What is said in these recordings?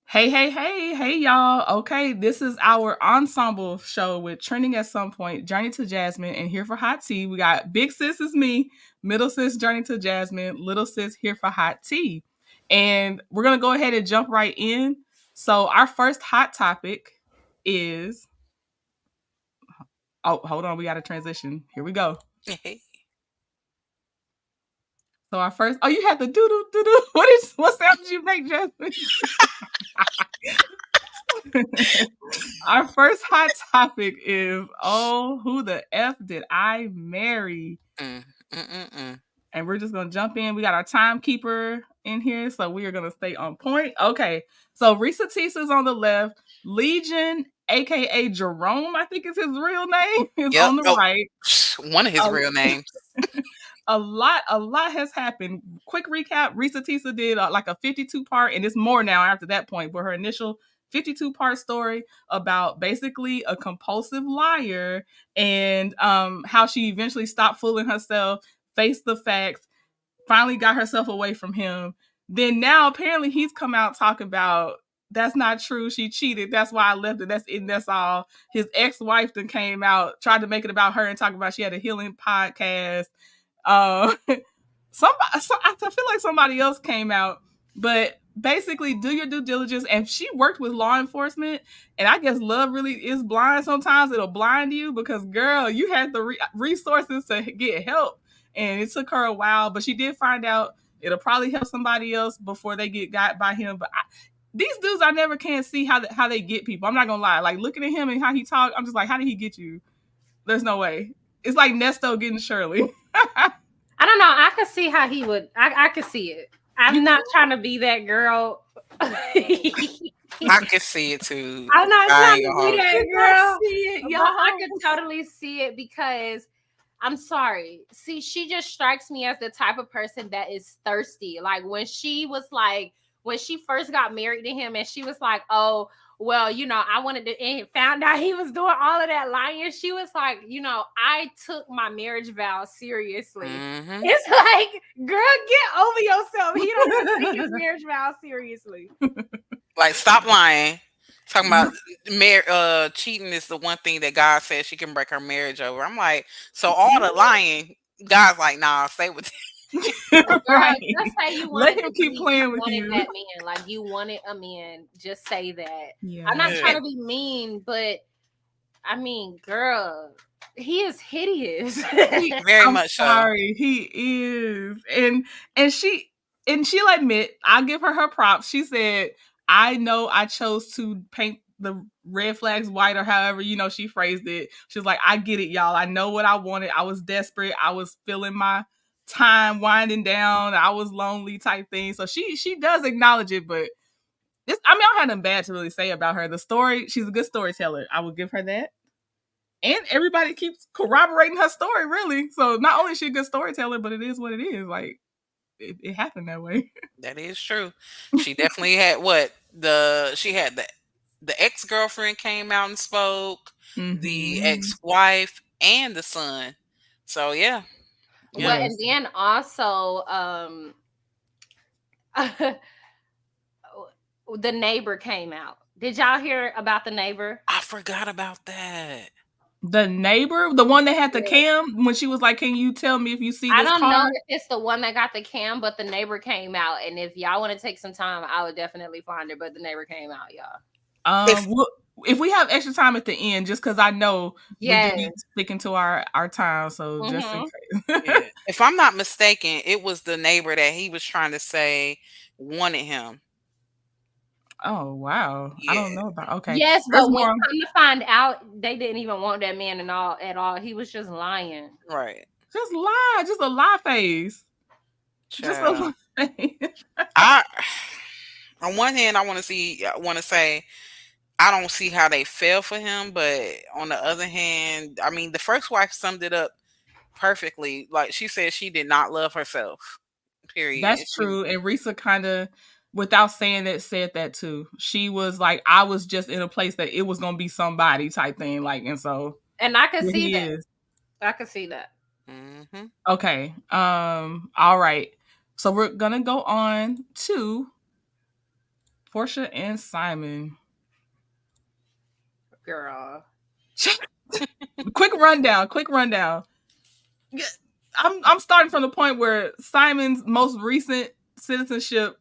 Hey, y'all. Okay, this is our ensemble show with Trending at Some Point, Journey to Jasmine, and Here for Hot Tea. We got Big Sis is me, Middle Sis, Journey to Jasmine, Little Sis, Here for Hot Tea. And we're going to go ahead and jump right in. So, our first hot topic is. Oh, hold on. We got a transition. Here we go. So, our first. Oh, you had the doo doo doo doo. What sound did you make, Jasmine? Our first hot topic is, oh, who the F did I marry? And we're just going to jump in. We got our timekeeper in here, so we are going to stay on point. Okay, so Risa Tisa's on the left. Legion, a.k.a. Jerome, I think is his real name, is on the right. One of his real names. A lot has happened. Quick recap, Risa Tisa did like a 52-part, and it's more now after that point, but her initial 52-part story about basically a compulsive liar and how she eventually stopped fooling herself, faced the facts, finally got herself away from him. Then now apparently he's come out talking about that's not true. She cheated. That's why I left her. That's it. That's all. His ex-wife then came out, tried to make it about her and talk about she had a healing podcast. I feel like somebody else came out, but basically do your due diligence. And she worked with law enforcement, and I guess love really is blind. Sometimes it'll blind you because, girl, you had the resources to get help, and it took her a while, but she did find out it'll probably help somebody else before they get got by him. But these dudes, I never can see how they get people. I'm not gonna lie. Like, looking at him and how he talked, I'm just like, how did he get you? There's no way. It's like Nesto getting Shirley. I don't know. I could see how he would. I could see it. I'm not trying to be that girl. I can see it too. I'm not trying to be that girl. I could totally see it because I'm sorry. See, she just strikes me as the type of person that is thirsty. Like when she first got married to him and she was like, oh, well, I wanted to, and found out he was doing all of that lying. She was like, I took my marriage vow seriously. Mm-hmm. It's like, girl, get over yourself. He don't take his marriage vow seriously. Like, stop lying. Talking about cheating is the one thing that God says she can break her marriage over. I'm like, so all the lying, God's like, nah, stay with him. Right. Just say you let him keep playing with you. That man, like you wanted a man. Just say that. Yeah. I'm not trying to be mean, but I mean, girl, he is hideous. Very much sorry, he is, and she'll admit. I'll give her props. She said, "I know I chose to paint the red flags white, or however she phrased it." She's like, "I get it, y'all. I know what I wanted. I was desperate. I was feeling my time winding down. I was lonely type thing." So she does acknowledge it, but I don't have nothing bad to really say about her. The story, she's a good storyteller. I will give her that. And everybody keeps corroborating her story, really. So not only is she a good storyteller, but it is what it is. Like, it happened that way. That is true. She definitely had she had the ex-girlfriend came out and spoke, the ex-wife and the son. So yeah. Well, and then also the neighbor came out. Did y'all hear about the neighbor? I forgot about that. The neighbor, the one that had the cam, when she was like, "Can you tell me if you see this car?" I don't know if it's the one that got the cam, but the neighbor came out. And if y'all want to take some time, I would definitely find her. But the neighbor came out, y'all. If we have extra time at the end, just because I know we do sticking to our time, so just in case. If I'm not mistaken, it was the neighbor that he was trying to say wanted him. Oh wow! Yeah. I don't know about. Okay. Yes, but when come to find out, they didn't even want that man at all. He was just lying. Right. Just lie. Just a lie face. Just a lie face. On one hand, I want to say I don't see how they fell for him, but on the other hand, I mean, the first wife summed it up perfectly. Like, she said she did not love herself. Period. That's true. And Risa kind of, without saying it, said that too. She was like, I was just in a place that it was gonna be somebody type thing. Like, and so. And I could see that. I could see that. Mm-hmm. Okay. All right. So we're gonna go on to Porsha and Simon. Girl. Quick rundown. Quick rundown. I'm starting from the point where Simon's most recent citizenship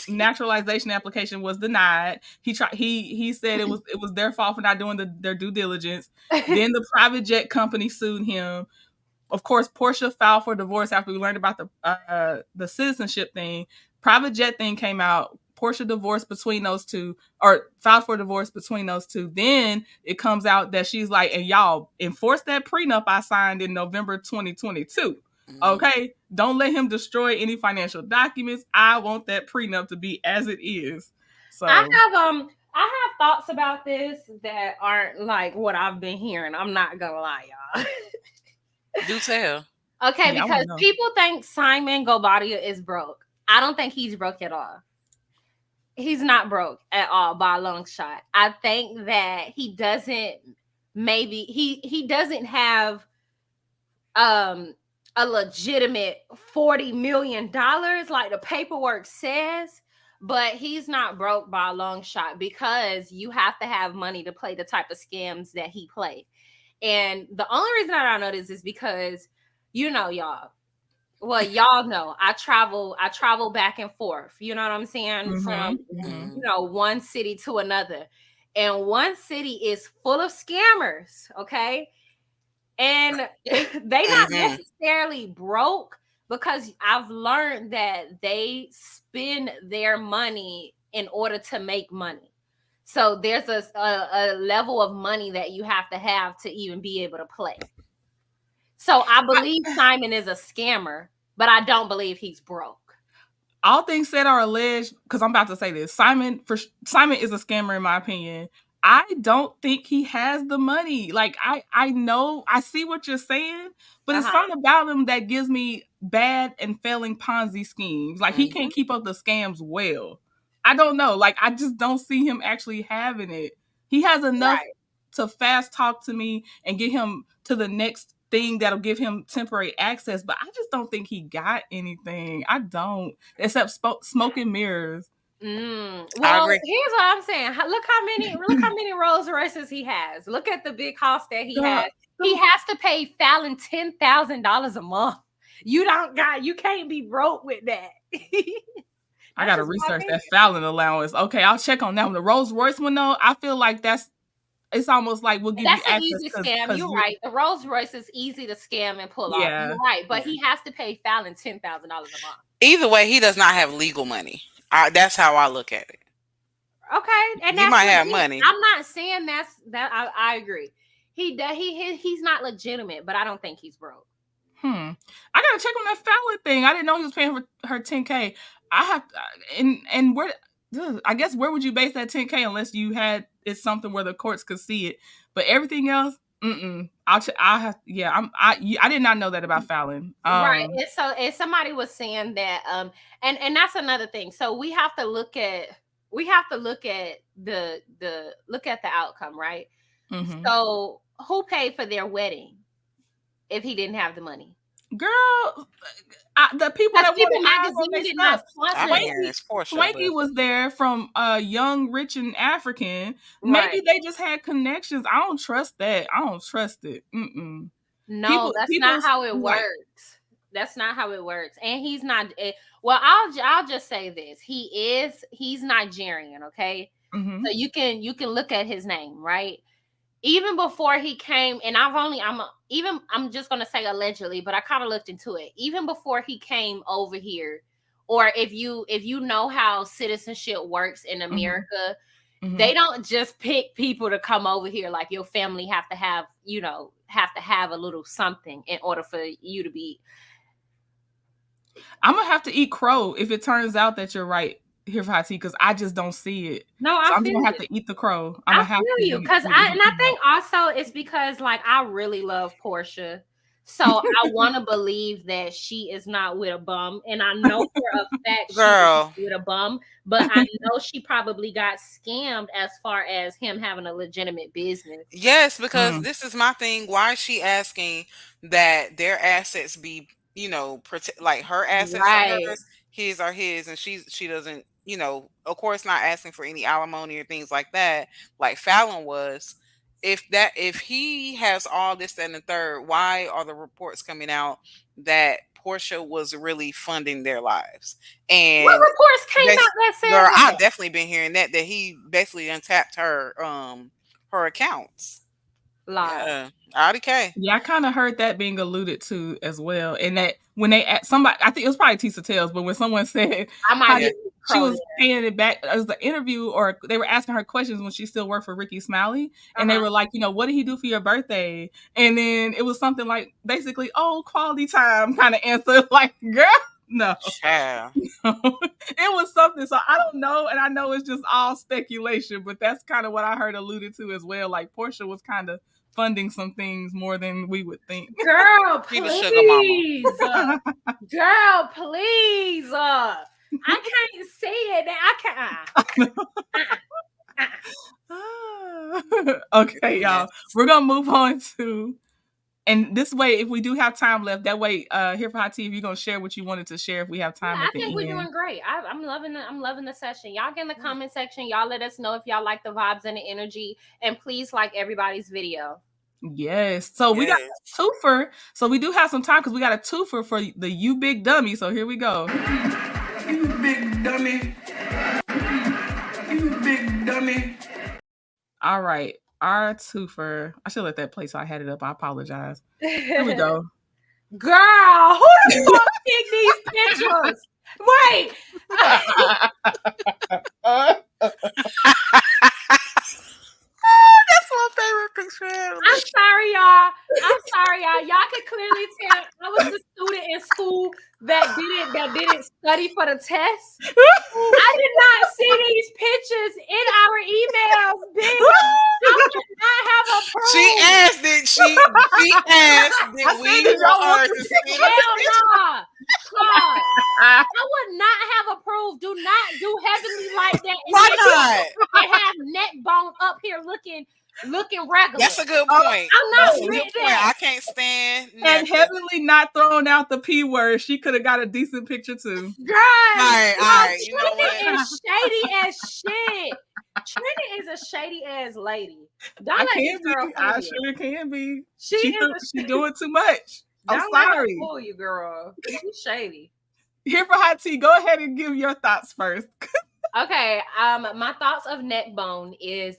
naturalization application was denied. He said it was their fault for not doing their due diligence. Then the private jet company sued him. Of course, Porsha filed for divorce after we learned about the citizenship thing. Private jet thing came out. Porsha divorced between those two, or filed for divorce between those two. Then it comes out that she's like, and y'all enforce that prenup I signed in November 2022. Okay, don't let him destroy any financial documents. I want that prenup to be as it is. So I have thoughts about this that aren't like what I've been hearing. I'm not gonna lie, y'all. Do tell. Okay, yeah, because people think Simon Gobadia is broke. I don't think he's broke at all. He's not broke at all by a long shot. I think that he doesn't have a legitimate $40 million like the paperwork says, but he's not broke by a long shot because you have to have money to play the type of scams that he played. And the only reason I don't know this is because, y'all. Well, y'all know I travel back and forth. You know what I'm saying? From one city to another. And one city is full of scammers, okay? And they not necessarily broke, because I've learned that they spend their money in order to make money. So there's a level of money that you have to even be able to play. So I believe Simon is a scammer, but I don't believe he's broke. All things said are alleged, because I'm about to say this. Simon is a scammer in my opinion. I don't think he has the money. Like, I know, I see what you're saying, but it's something about him that gives me bad and failing Ponzi schemes. Like, he can't keep up the scams well. I don't know. Like, I just don't see him actually having it. He has enough to fast talk to me and get him to the next thing that'll give him temporary access, but I just don't think he got anything. I don't, except smoke and mirrors. Well, here's what I'm saying. Look how many Rolls Royces he has. Look at the big house that he has. He has to pay Fallon $10,000 a month. You can't be broke with that. I gotta research that Fallon allowance. Okay, I'll check on that one. The Rolls Royce one though, I feel like it's almost like we'll give you access. That's an easy scam. You're right. The Rolls Royce is easy to scam and pull off. You're right, but he has to pay Fallon $10,000 a month. Either way, he does not have legal money. That's how I look at it. Okay, and he might have money. I'm not saying that. I agree. He's not legitimate, but I don't think he's broke. I gotta check on that Fallon thing. I didn't know he was paying her $10K. I have and where. I guess where would you base that $10K unless you had it's something where the courts could see it, but everything else, I did not know that about Fallon. Right. And somebody was saying that, and that's another thing. So we have to look at the outcome, right? So who paid for their wedding if he didn't have the money? Girl, the people that wanted Swanky was there from Young, Rich, and African. Right. Maybe they just had connections. I don't trust that. I don't trust it. No, that's not how it works. That's not how it works. And he's not. Well, I'll just say this: he's Nigerian. Okay, so you can look at his name, right? Even before he came, and I'm just gonna say allegedly, but I kind of looked into it. Even before he came over here, or if you know how citizenship works in America, they don't just pick people to come over here. Like, your family have to have a little something in order for you to be. I'm gonna have to eat crow if it turns out that you're right here for H4HT, because I just don't see it. No, I'm gonna have to eat the crow. I feel you, because I think also it's because, like, I really love Porsha, so I want to believe that she is not with a bum, and I know for a fact she's with a bum, but I know she probably got scammed as far as him having a legitimate business. Yes, because this is my thing. Why is she asking that their assets be, like her assets are hers? his are his, and she doesn't, of course, not asking for any alimony or things like that, like Fallon was. If he has all this, that, and the third, why are the reports coming out that Porsha was really funding their lives? What And reports came out that girl, said I've that? definitely been hearing that he basically untapped her accounts. Lies. Yeah, IDK. Yeah, I kind of heard that being alluded to as well, and that when they somebody, I think it was probably Tisa Tells, but when someone said I might how be she was trolling. paying it back, it was the interview, or they were asking her questions when she still worked for Ricky Smiley, and they were like, what did he do for your birthday? And then it was something like basically, oh, quality time kind of answer, like, girl, no. Yeah. It was something. So I don't know, and I know it's just all speculation, but that's kind of what I heard alluded to as well. Like Porsha was kind of funding some things more than we would think. Girl, She the sugar mama. please. Girl, please. I can't say it. I can't. Okay, y'all. We're gonna move on to, and this way, if we do have time left, that way, here for Hot Tea, if you're gonna share what you wanted to share, if we have time at the end. I think we're doing great. I'm loving the session. Y'all get in the comment section. Y'all let us know if y'all like the vibes and the energy, and please like everybody's video. Yes. So we got a twofer. So we do have some time because we got a twofer for the You Big Dummy. So here we go. You big dummy. You big dummy. All right. Our twofer. I should let that play so I had it up. I apologize. Here we go. Girl, who the fuck picked these pictures? Wait. That's my favorite picture. I'm sorry, y'all. Y'all can clearly tell I was the student in school that didn't study for the test. I did not see these pictures in our emails, bitch. I would not have approved. She asked it. She asked did we want her to see it? Hell no. God, I would not have approved. Do not do Heavenly like that. Why not? I have neck bone up here looking regular. That's a good point. I'm not with that. I can't stand. And Heavenly not throwing out the P word. She could have got a decent picture too. Girl, all right. You know what? Trinity is shady as shit. Trinity is a shady ass lady. Don't let this girl fool I you. sure can be. She doing too much. I'm Don't let her sorry. fool you, girl. She's shady. Here for Hot Tea, go ahead and give your thoughts first. Okay, my thoughts of neckbone is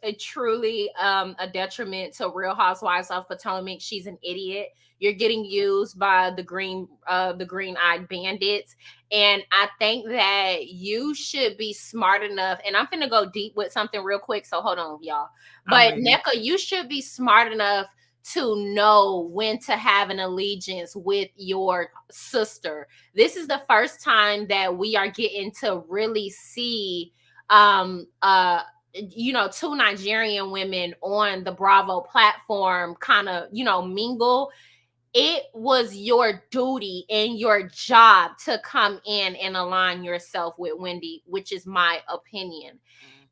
a truly a detriment to Real Housewives of Potomac. She's an idiot. You're getting used by the green-eyed bandits, and I think that you should be smart enough. And I'm finna go deep with something real quick, so hold on, y'all. But NECA, you should be smart enough to know when to have an allegiance with your sister. This is the first time that we are getting to really see two Nigerian women on the Bravo platform kind of, mingle. It was your duty and your job to come in and align yourself with Wendy, which is my opinion.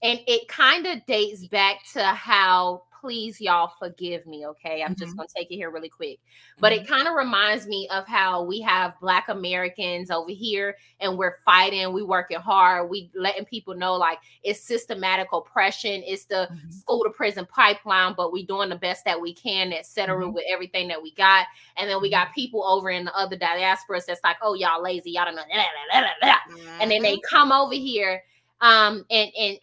And it kind of dates back to how, please, y'all forgive me, okay? I'm just going to take it here really quick. But it kind of reminds me of how we have Black Americans over here and we're fighting, we working hard, we letting people know like it's systematic oppression, it's the school to prison pipeline, but we doing the best that we can, et cetera, with everything that we got. And then we got people over in the other diasporas that's like, oh, y'all lazy, y'all don't know, and then they come over here. And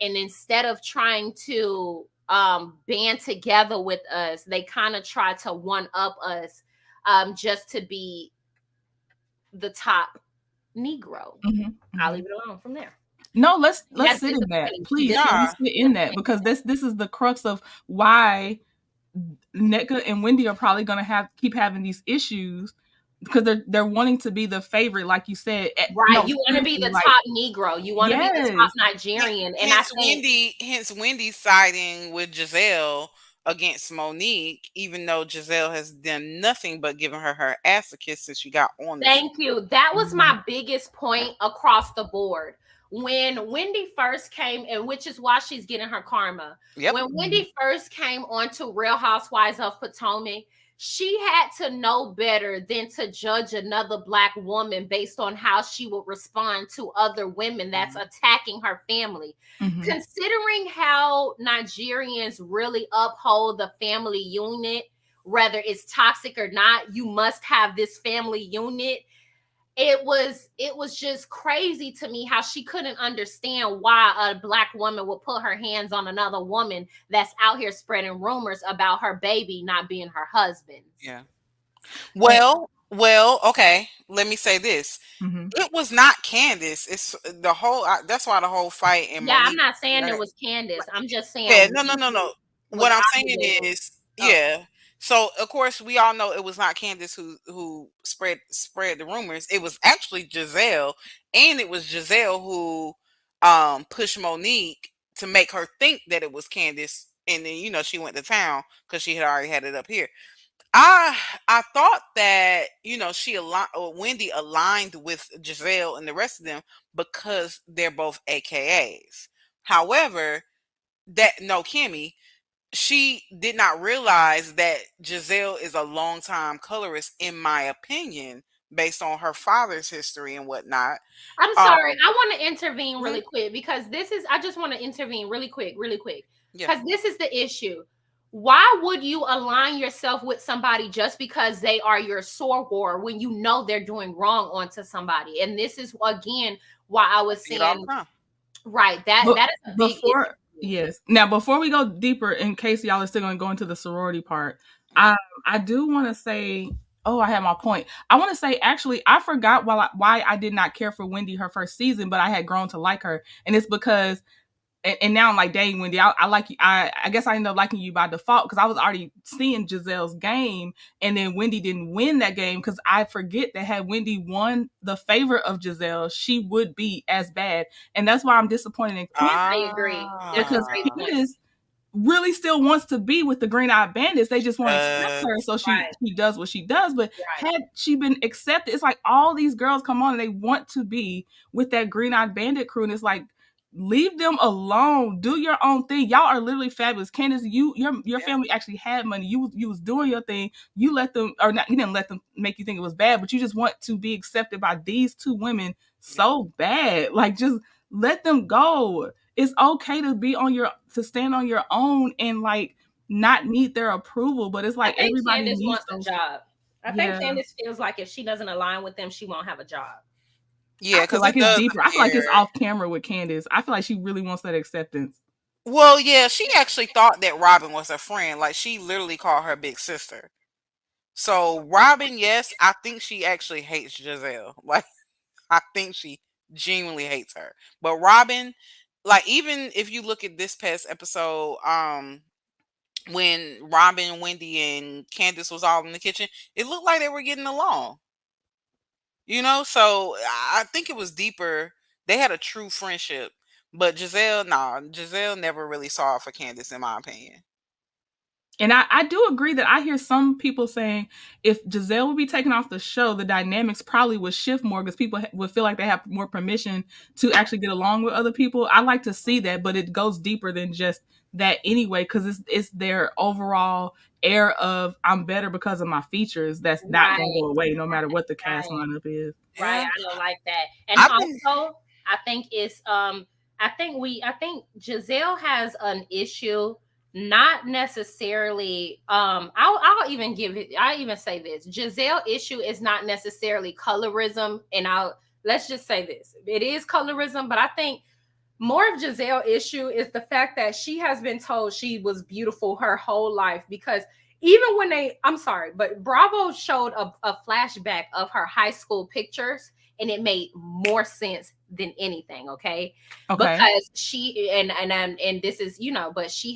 instead of trying to band together with us, they kind of try to one up us just to be the top Negro. I'll leave it alone from there. No, let's sit in that, please. Let's sit in that, because this is the crux of why NECA and Wendy are probably going to keep having these issues, because they're wanting to be the favorite, like you said. Right, no, you want to be the top Negro. You want to be the top Nigerian. And hence Wendy siding with Giselle against Monique, even though Giselle has done nothing but giving her ass a kiss since she got on. Thank you. That was my biggest point across the board. When Wendy first came, and which is why she's getting her karma. When Wendy first came onto Real Housewives of Potomac, she had to know better than to judge another Black woman based on how she would respond to other women that's attacking her family. Mhm. Considering how Nigerians really uphold the family unit, whether it's toxic or not, you must have this family unit. It was just crazy to me how she couldn't understand why a Black woman would put her hands on another woman that's out here spreading rumors about her baby not being her husband's. Yeah. Well, okay. Let me say this. Mhm. It was not Candace. It's the whole. That's why the whole fight and Yeah, I'm Monique. not saying it Right. was Candace. I'm just Yeah. saying No. No. No. Wendy No. was What I'm saying obligated. is, Oh, yeah. So of course we all know it was not Candace who spread the rumors. It was actually Giselle, and it was Giselle who pushed Monique to make her think that it was Candace, and then she went to town because she had already had it up here. I I thought that Wendy aligned with Giselle and the rest of them because they're both AKAs. However, Kimmy, she did not realize that Giselle is a longtime colorist, in my opinion, based on her father's history and whatnot. I'm Um, sorry. I want to intervene mhm, really quick because I just want to intervene really quick. yeah, Because this is the issue. Why would you align yourself with somebody just because they are your soror when you know they're doing wrong onto somebody? And this is again why I was see it all saying, the time. right, that But is a big issue. yes. Now, before we go deeper, in case y'all are still going to go into the sorority part, I do want to say, oh, I had my point. I want to say, actually, I forgot why I did not care for Wendy her first season, but I had grown to like her, and it's because. And now I'm like, dang, Wendy, I like you. I guess I ended up liking you by default because I was already seeing Giselle's game, and then Wendy didn't win that game because I forget that had Wendy won the favor of Giselle, she would be as bad, and that's why I'm disappointed in Candace I agree. That's a because great Ah, point. Candace really still wants to be with the Green Eyed Bandits. They just won't accept her, so Right, she does what she does. But right. had she been accepted, it's like all these girls come on and they want to be with that Green Eyed Bandit crew, and it's like, leave them alone. Do your own thing. Y'all are literally fabulous. Candace, your yeah, family actually had money. You was doing your thing. You let them, or not, you didn't let them make you think it was bad, but you just want to be accepted by these two women yeah, so bad. Like, just let them go. It's okay to stand on your own and like not need their approval, but it's I like think everybody Candace needs wants a those. job. I think Yeah. Candace feels like if she doesn't align with them, she won't have a job. yeah. I feel Because like it it's does deeper. I feel like appear. it's off camera with Candace. I feel like she really wants that acceptance. Well, yeah, she actually thought that Robin was her friend. Like she literally called her big sister. So Robin, yes, I think she actually hates Giselle. Like I think she genuinely hates her. But Robin, like even if you look at this past episode, when Robin, Wendy, and Candace was all in the kitchen, it looked like they were getting along. So I think it was deeper. They had a true friendship. But Giselle, nah, Giselle never really saw it for Candace, in my opinion. And I do agree that I hear some people saying if Giselle would be taken off the show, the dynamics probably would shift more because people would feel like they have more permission to actually get along with other people. I like to see that, but it goes deeper than just that anyway, because it's their overall air of I'm better because of my features that's not Right, going to go away no matter what the cast right. lineup is. Right, Yeah, I don't like that. And I've been. also, I think it's I think Giselle has an issue, not necessarily I'll even give it I even say this. Giselle issue is not necessarily colorism, and let's just say this. It is colorism, but I think more of Giselle issue is the fact that she has been told she was beautiful her whole life because even when I'm sorry, but Bravo showed a flashback of her high school pictures and it made more sense than anything. Okay. Okay. Because she, and this is, but she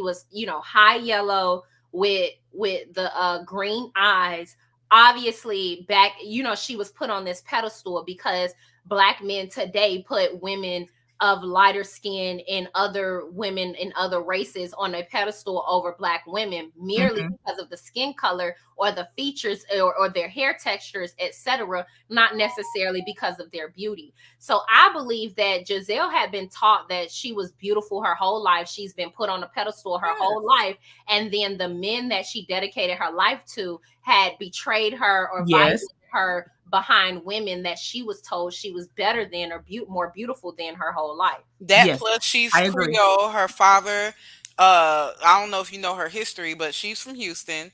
was, high yellow with the green eyes. Obviously back, she was put on this pedestal because Black men today put women of lighter skin and other women and other races on a pedestal over black women merely because of the skin color or the features or their hair textures, etc., not necessarily because of their beauty. So I believe that Giselle had been taught that she was beautiful her whole life. She's been put on a pedestal her whole life. And then the men that she dedicated her life to had betrayed her or violated her behind women that she was told she was better than or more beautiful than her whole life. That plus she's Creole. Her father, I don't know if you know her history, but she's from Houston.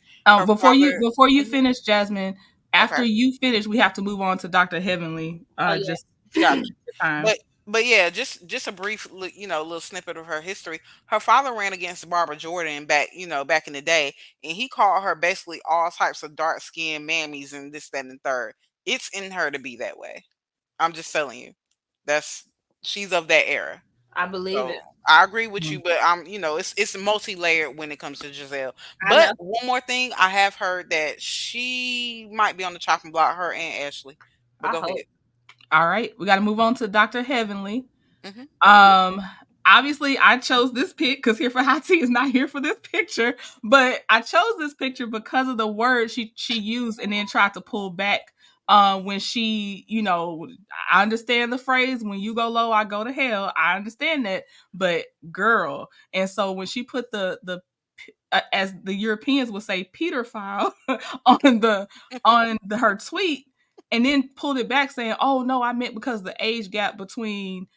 Before you finish, Jasmine, after you finish, we have to move on to Dr. Heavenly. Just got time. But yeah, just a brief, little snippet of her history. Her father ran against Barbara Jordan back in the day, and he called her basically all types of dark skinned mammies and this, that, and the third. It's in her to be that way. I'm just telling you, she's of that era. I believe it. I agree with you, but it's multi-layered when it comes to Giselle. But one more thing, I have heard that she might be on the chopping block, her and Ashley. But go ahead. All right, we got to move on to Dr. Heavenly. Obviously, I chose this pic because H4HT is not here for this picture, but I chose this picture because of the word she used and then tried to pull back when she, I understand the phrase, when you go low, I go to hell. I understand that, but girl. And so when she put the as the Europeans would say, Peter file on her tweet, and then pulled it back saying, oh no, I meant because the age gap between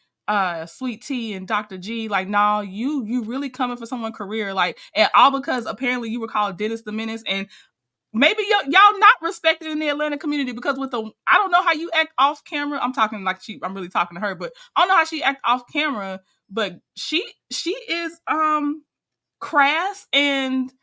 Sweet Tea and Dr. G, like, nah, you really coming for someone's career, like, and all because apparently you were called Dennis the Menace, and maybe y'all not respected in the Atlanta community because I don't know how you act off camera. I'm talking like I'm really talking to her, but I don't know how she act off camera, but she is crass, and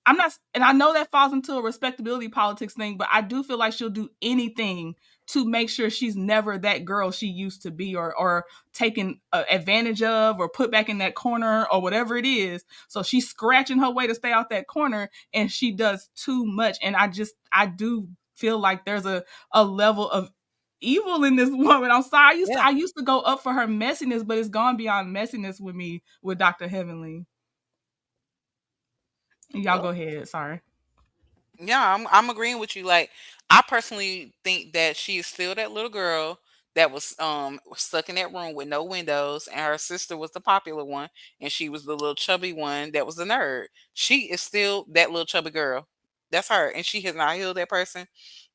I know that falls into a respectability politics thing, but I do feel like she'll do anything to make sure she's never that girl she used to be, or taken advantage of, or put back in that corner, or whatever it is. So she's scratching her way to stay out that corner, and she does too much. And I do feel like there's a level of evil in this woman. I'm sorry. I used to go up for her messiness, but it's gone beyond messiness with me with Dr. Heavenly. Y'all go ahead. Sorry. Yeah, I'm agreeing with you. Like, I personally think that she is still that little girl that was stuck in that room with no windows, and her sister was the popular one, and she was the little chubby one that was the nerd. She is still that little chubby girl. That's her, and she has not healed that person.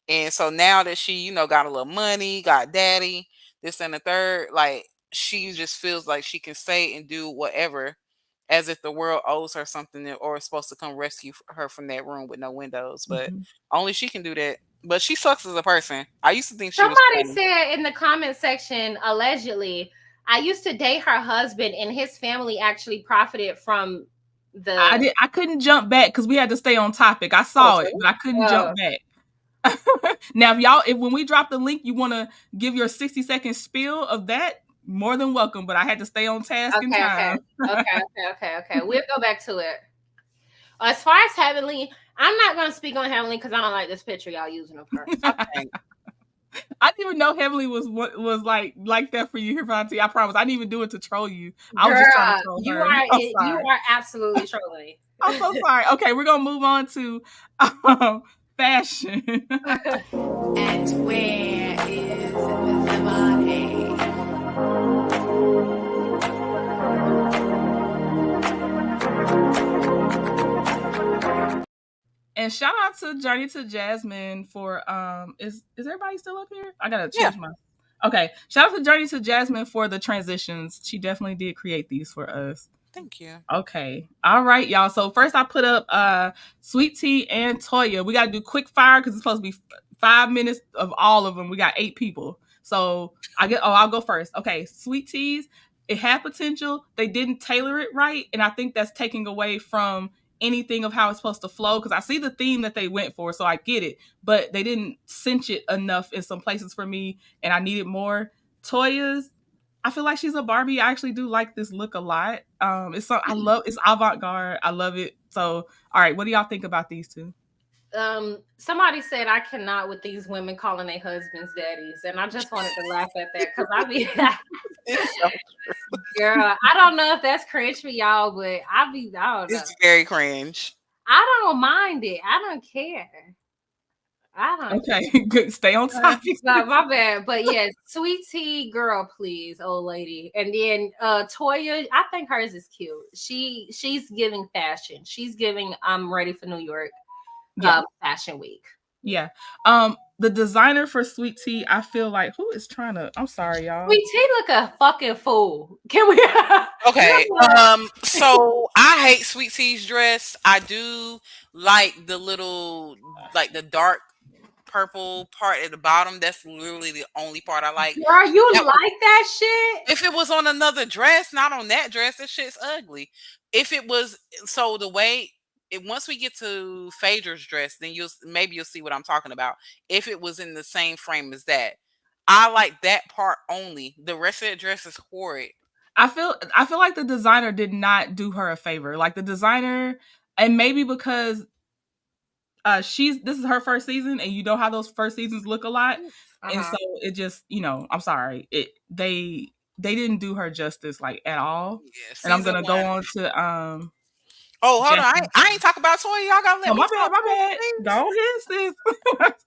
And so now that she, got a little money, got daddy, this and the third, like, she just feels like she can say and do whatever, as if the world owes her something, or is supposed to come rescue her from that room with no windows. But only she can do that. But she sucks as a person. I used to think somebody said in the comment section, allegedly, I used to date her husband, and his family actually profited from the. I couldn't jump back because we had to stay on topic. I saw it, but I couldn't jump back. Now, if when we drop the link, you want to give your 60-second spiel of that, more than welcome. But I had to stay on task and time. Okay. We'll go back to it. As far as Heavenly, I'm not going to speak on Heavenly because I don't like this picture y'all using of her. Okay. I didn't even know Heavenly was like that for you, H4HT. I promise. I didn't even do it to troll you. I was just trying to troll her. You are absolutely trolling. I'm so sorry. Okay, we're gonna move on to fashion. And where is the body? And shout out to Journey to Jasmine for is everybody still up here? I gotta change my. Okay, shout out to Journey to Jasmine for the transitions. She definitely did create these for us. Thank you. Okay. All right, y'all. So first I put up Sweet Tea and Toya. We got to do quick fire because it's supposed to be 5 minutes of all of them. We got 8 people. So I'll go first. Okay. Sweet Teas, it had potential. They didn't tailor it right. And I think that's taking away from anything of how it's supposed to flow, because I see the theme that they went for, so I get it. But they didn't cinch it enough in some places for me, and I needed more. Toya's, I feel like she's a Barbie. I actually do like this look a lot. It's avant-garde. I love it. So, all right, what do y'all think about these two? Somebody said I cannot with these women calling their husbands daddies, and I just wanted to laugh at that because I be Girl, I don't know if that's cringe for y'all, but I don't know. It's very cringe. I don't mind it. I don't care. I don't care. Okay, good. Stay on topic. My bad. But yes, sweet tea, girl, please, old lady. And then Toya, I think hers is cute. She's giving fashion. She's giving I'm ready for New York fashion week. Yeah. The designer for Sweet Tea, I feel like who is trying to I'm sorry, y'all. Sweet Tea look a fucking fool. Can we Okay. So I hate Sweet Tea's dress. I do like the little the dark purple part at the bottom. That's literally the only part I like. Girl, you like that shit? If it was on another dress, not on that dress, that shit's ugly. If it was the way once we get to Phaedra's dress, then you'll see what I'm talking about. If it was in the same frame as that, I like that part only. The rest of that dress is horrid. I feel like the designer did not do her a favor. Like the designer, and maybe because this is her first season, and you know how those first seasons look a lot, and so it just I'm sorry, they didn't do her justice at all. Yeah, and I'm gonna go on to Oh, hold on. I ain't talk about Toya. Y'all gotta let me talk. My bad. Go ahead, sis.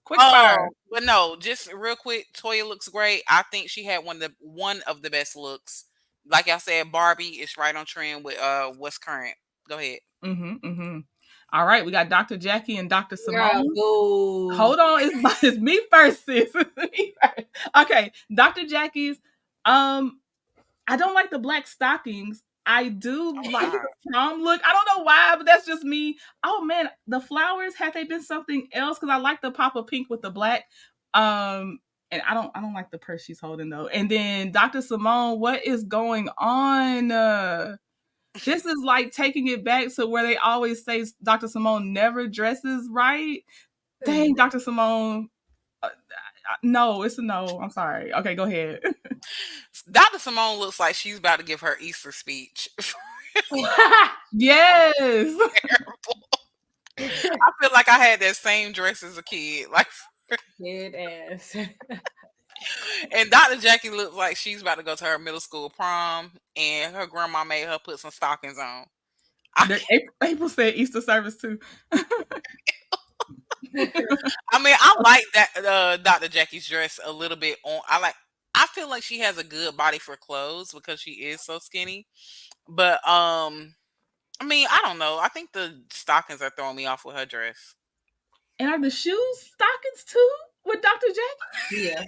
Quick fire. But no, just real quick. Toya looks great. I think she had one of the best looks. Like I said, Barbie is right on trend with what's current. Go ahead. All right, we got Dr. Jackie and Dr. Simone. Hold on, it's me first, sis. Okay, Dr. Jackie's. I don't like the black stockings. I do like the prom look. I don't know why, but that's just me. Oh man, the flowers, had they been something else? Because I like the pop of pink with the black. And I don't like the purse she's holding though. And then Dr. Simone, what is going on? This is like taking it back to where they always say Dr. Simone never dresses right. Dang, Dr. Simone. No, it's a no. I'm sorry. Okay, go ahead. Dr. Simone looks like she's about to give her Easter speech. Yes. I feel like I had that same dress as a kid. Kid ass. And Dr. Jackie looks like she's about to go to her middle school prom, and her grandma made her put some stockings on. April said Easter service too. I mean, I like that Dr. Jackie's dress a little bit on. I feel like she has a good body for clothes because she is so skinny. But I mean, I don't know. I think the stockings are throwing me off with her dress. And are the shoes stockings too with Dr. Jackie? Yeah.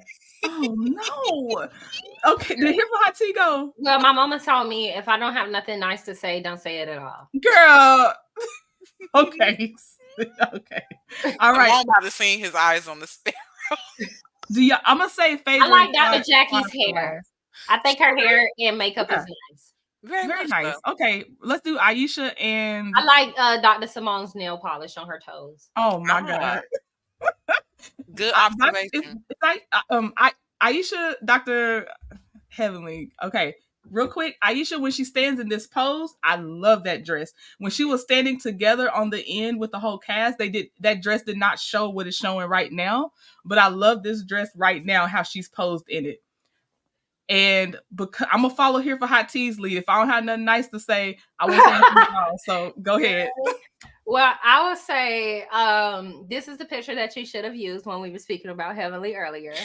Oh no. Okay, did Here for Hot Tea go? Well, my mama told me if I don't have nothing nice to say, don't say it at all. Girl. Okay. Okay. All right. I'm about to see his eyes on the sparrow. I'm gonna say favorite. I like Dr. Jackie's hair. I think her hair and makeup is nice. Very nice. So. Okay, let's do Aisha and I like Dr. Simone's nail polish on her toes. Oh my god. Good observation. It's like Aisha, Dr. Heavenly. Okay. Real quick, Aisha, when she stands in this pose, I love that dress. When she was standing together on the end with the whole cast, that dress did not show what it's showing right now. But I love this dress right now, how she's posed in it. And because I'm gonna follow Here for Hot Tea's lead. If I don't have nothing nice to say, I won't say anything wrong. So go ahead. Well, I would say this is the picture that you should have used when we were speaking about Heavenly earlier.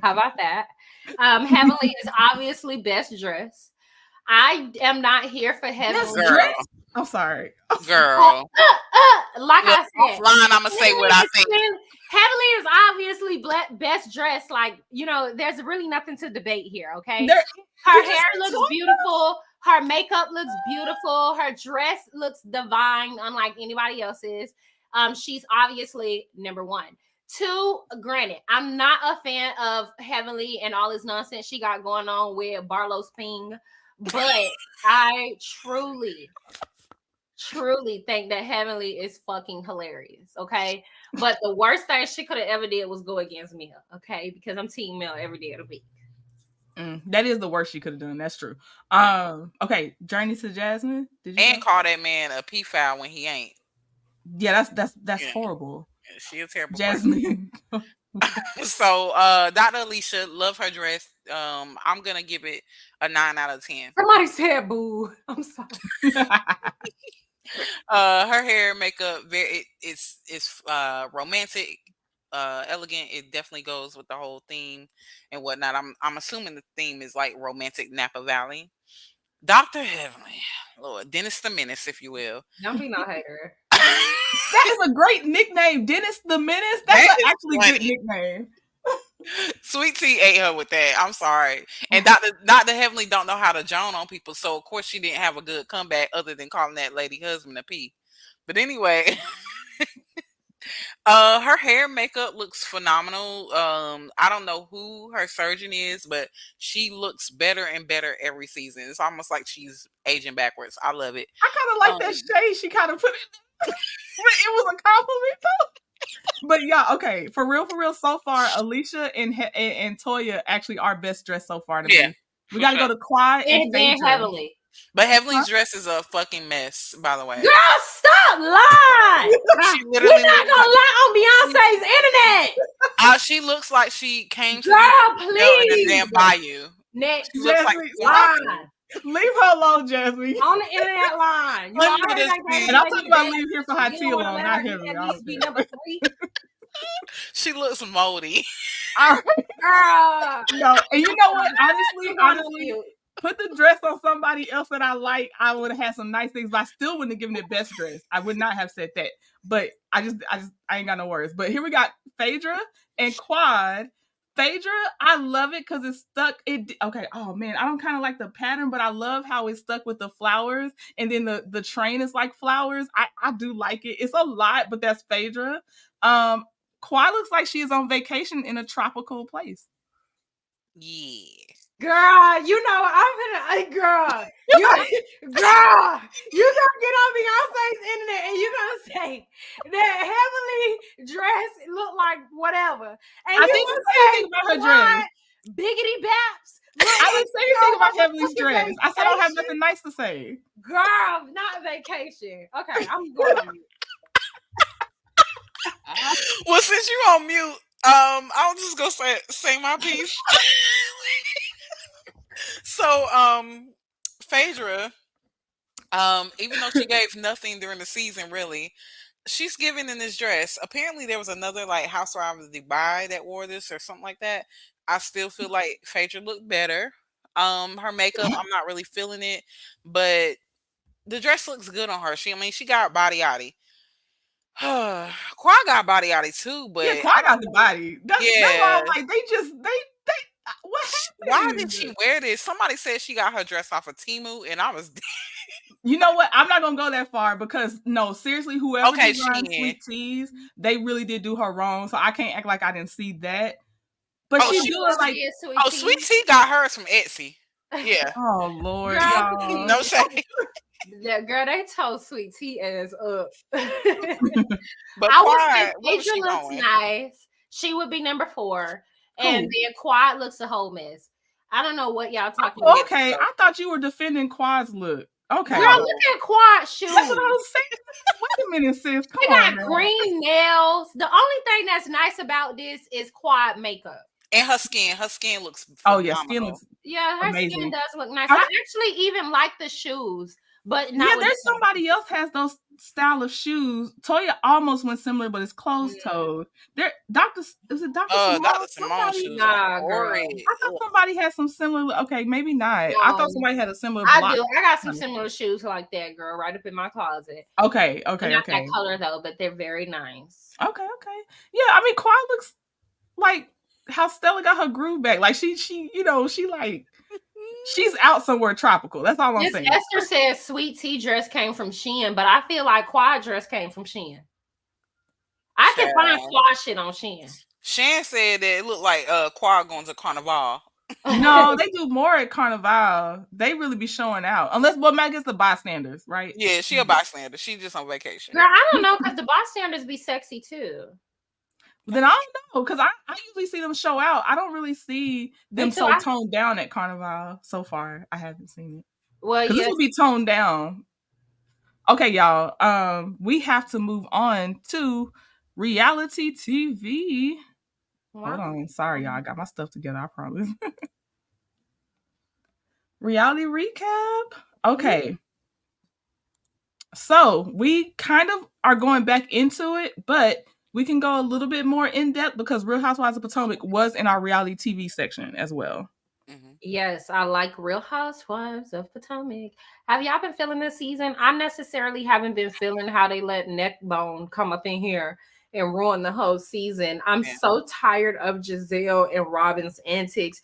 How about that? Heavenly is obviously best dressed. I am not here for Heavenly. I'm sorry. Girl. Like I said. Offline, I'm going to say what I think. Heavenly is obviously best dressed. There's really nothing to debate here, okay? Her hair looks beautiful. Her makeup looks beautiful. Her dress looks divine, unlike anybody else's. She's obviously number one. Two, granted, I'm not a fan of Heavenly and all this nonsense she got going on with Barlow's Ping, but I truly think that Heavenly is fucking hilarious, okay? But the worst thing she could have ever did was go against Mel, okay? Because I'm team Mel every day of the week. That is the worst she could have done. That's true. Okay, Journey to Jasmine. Call that man a pedophile when he ain't. Yeah, that's horrible. She a terrible Jasmine. So, Dr. Alicia, love her dress. I'm gonna give it a 9 out of 10. Somebody said boo. I'm sorry. Her hair, makeup, it's romantic, elegant. It definitely goes with the whole theme and whatnot. I'm assuming the theme is like romantic Napa Valley. Dr. Heavenly, Lord, Dennis the Menace, if you will. Don't be no hater. That is a great nickname, Dennis the Menace. That's That is actually funny. good nickname. Sweet Tea ate her with that. I'm sorry. And Dr. Heavenly don't know how to joan on people, so of course she didn't have a good comeback other than calling that lady husband a P. But anyway, her hair makeup looks phenomenal. I don't know who her surgeon is, but she looks better and better every season. It's almost like she's aging backwards. I love it. I kind of like that shade she kind of put in. It was a compliment though. But yeah, okay, for real, so far, Alicia and Toya actually are best dressed so far to me. We got to go to Quad and then Phaedra. Heavenly. But Heavenly's dress is a fucking mess, by the way. Girl, stop lying. She literally You're not gonna lie on Beyonce's internet. She looks like she came to Girl, in a please. damn bayou. Next, She looks like line. Leave her alone, Jasmine. On the internet line. You already like that. And I'm talking about leave here for hot tea alone, not Heavenly. At least be number 3. She looks moldy. Girl. No, and you know what? Honestly, put the dress on somebody else that I like. I would have had some nice things, but I still wouldn't have given it best dress. I would not have said that. But I ain't got no words. But here we got Phaedra and Quad. Phaedra, I love it because it's stuck. Okay. Oh man, I don't kind of like the pattern, but I love how it's stuck with the flowers, and then the train is like flowers. I do like it. It's a lot, but that's Phaedra. Quad looks like she is on vacation in a tropical place. Yeah. Girl, you know I'm gonna girl. You gonna get on Beyonce's internet and you gonna say that Heavenly dress look like whatever. And I didn't say anything about her dress. Biggity Baps. I didn't say anything about Heavenly's dress. I said I don't have nothing nice to say. Girl, not vacation. Okay, I'm going on mute. Well, since you on mute, I'll just go say my piece. So, Phaedra, even though she gave nothing during the season, really, she's giving in this dress. Apparently, there was another like Housewives of Dubai that wore this or something like that. I still feel like Phaedra looked better. Her makeup, I'm not really feeling it, but the dress looks good on her. She got body yaddy. Quad got body yaddy too, but yeah, Quad got the body. That's why I'm like they. What happened? Why did she wear this? Somebody said she got her dress off of Temu, and I was. You know what? I'm not gonna go that far because no, seriously, whoever designed Sweet Teas, they really did do her wrong. So I can't act like I didn't see that. But she do like Sweet Tea got hers from Etsy. Yeah. Oh Lord, girl, no shame. Yeah, girl, they told Sweet Tea ass up. But I would say Phaedra looks nice. She would be number 4. And then Quad looks a whole mess. I don't know what y'all talking about. Okay, I thought you were defending Quad's look. Okay. Girl, look at Quad's shoes. That's what I was saying. Wait a minute, sis. She got green nails. The only thing that's nice about this is Quad makeup. And her skin. Her skin looks phenomenal. Oh, yeah, skin looks her amazing. Skin does look nice. I actually even like the shoes. But not there's somebody else has those style of shoes. Toya almost went similar, but it's closed toed. There, Dr. Simone? Dr. Simone shoes. Nah, girl. I thought somebody had some similar. Okay, maybe not. No, I thought somebody had a similar. I do. I got some similar shoes like that, girl, right up in my closet. Okay. Not that color though, but they're very nice. Okay. Yeah, I mean, Quad looks like how Stella got her groove back. Like she like. She's out somewhere tropical. That's all I'm saying. Esther says Sweet Tea dress came from Shein, but I feel like Quad dress came from Shein. I can find Quad shit on Shein. Shan said that it looked like Quad going to Carnival. No, they do more at Carnival. They really be showing out. Unless, Meg is the bystanders, right? Yeah, she a bystander. She just on vacation. Girl, I don't know because the bystanders be sexy too. Then I don't know because I usually see them show out. I don't really see them so toned down at Carnival so far. I haven't seen it. Well, this will be toned down. Okay, y'all. We have to move on to reality TV. Wow. Hold on. Sorry, y'all. I got my stuff together. I promise. Reality recap. Okay. So we kind of are going back into it, but we can go a little bit more in depth because Real Housewives of Potomac was in our reality TV section as well. Yes, I like Real Housewives of Potomac. Have y'all been feeling this season? I necessarily haven't been feeling how they let Neckbone come up in here and ruin the whole season. I'm so tired of Giselle and Robin's antics.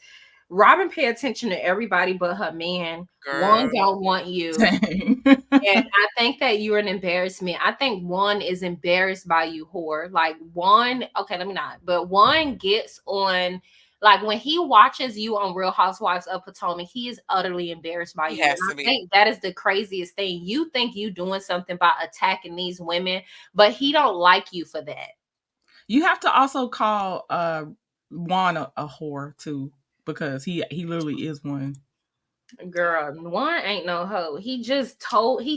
Robin pay attention to everybody but her man. One don't want you. Dang. And I think that you're an embarrassment. I think one is embarrassed by you, whore. Like one, okay, let me not. But one gets on, like when he watches you on Real Housewives of Potomac, he is utterly embarrassed by you. And I think that is the craziest thing. You think you doing something by attacking these women, but he don't like you for that. You have to also call Juan a whore too, because he literally is one. Girl, one ain't no hoe. He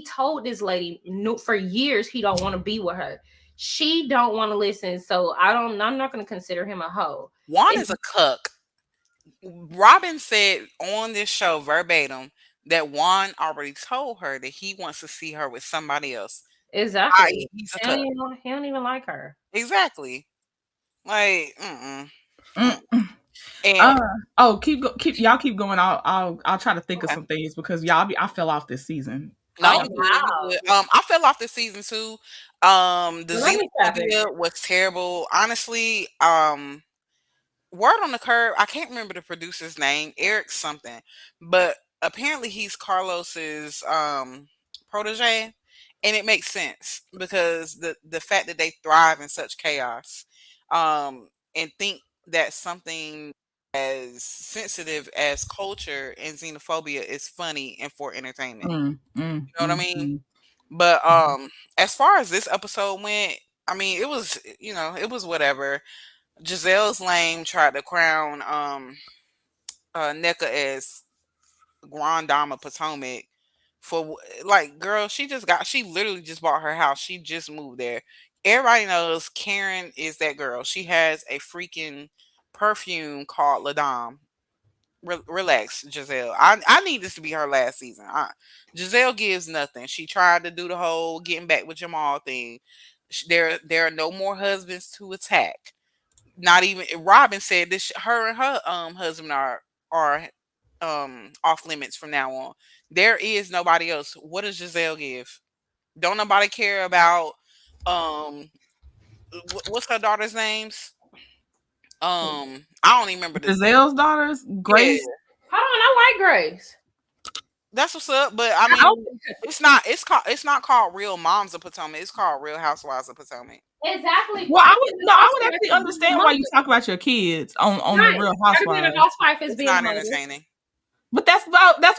told this lady for years he don't want to be with her. She don't want to listen, so I'm not going to consider him a hoe. Juan is a cuck. Robin said on this show verbatim that Juan already told her that he wants to see her with somebody else. Exactly. He's a cuck. He don't even like her. Exactly. Like, And keep going. I'll try to think of some things because I fell off this season. No, you good. I fell off this season too. The xenophobia was terrible. Honestly, word on the curb, I can't remember the producer's name, Eric something, but apparently he's Carlos's protege, and it makes sense because the fact that they thrive in such chaos, and think that something as sensitive as culture and xenophobia is funny and for entertainment. You know what I mean? But as far as this episode went, I mean, it was, it was whatever. Giselle's lame tried to crown NECA as Grand Dame of Potomac for, like, girl, she literally just bought her house. She just moved there. Everybody knows Karen is that girl. She has a freaking perfume called La Dame. Relax, Giselle. I need this to be her last season. Giselle gives nothing. She tried to do the whole getting back with Jamal thing. There are no more husbands to attack. Not even Robin said this. Her and her husband are off limits from now on. There is nobody else. What does Giselle give? Don't nobody care about what's her daughter's names? I don't even remember Giselle's daughters, Grace. Yeah. Hold on, I like Grace. That's what's up, but I mean, it's not called Real Moms of Potomac. It's called Real Housewives of Potomac. Exactly. Well, I would actually understand why you talk about your kids on the Real Housewives. Housewife is being not entertaining. But that's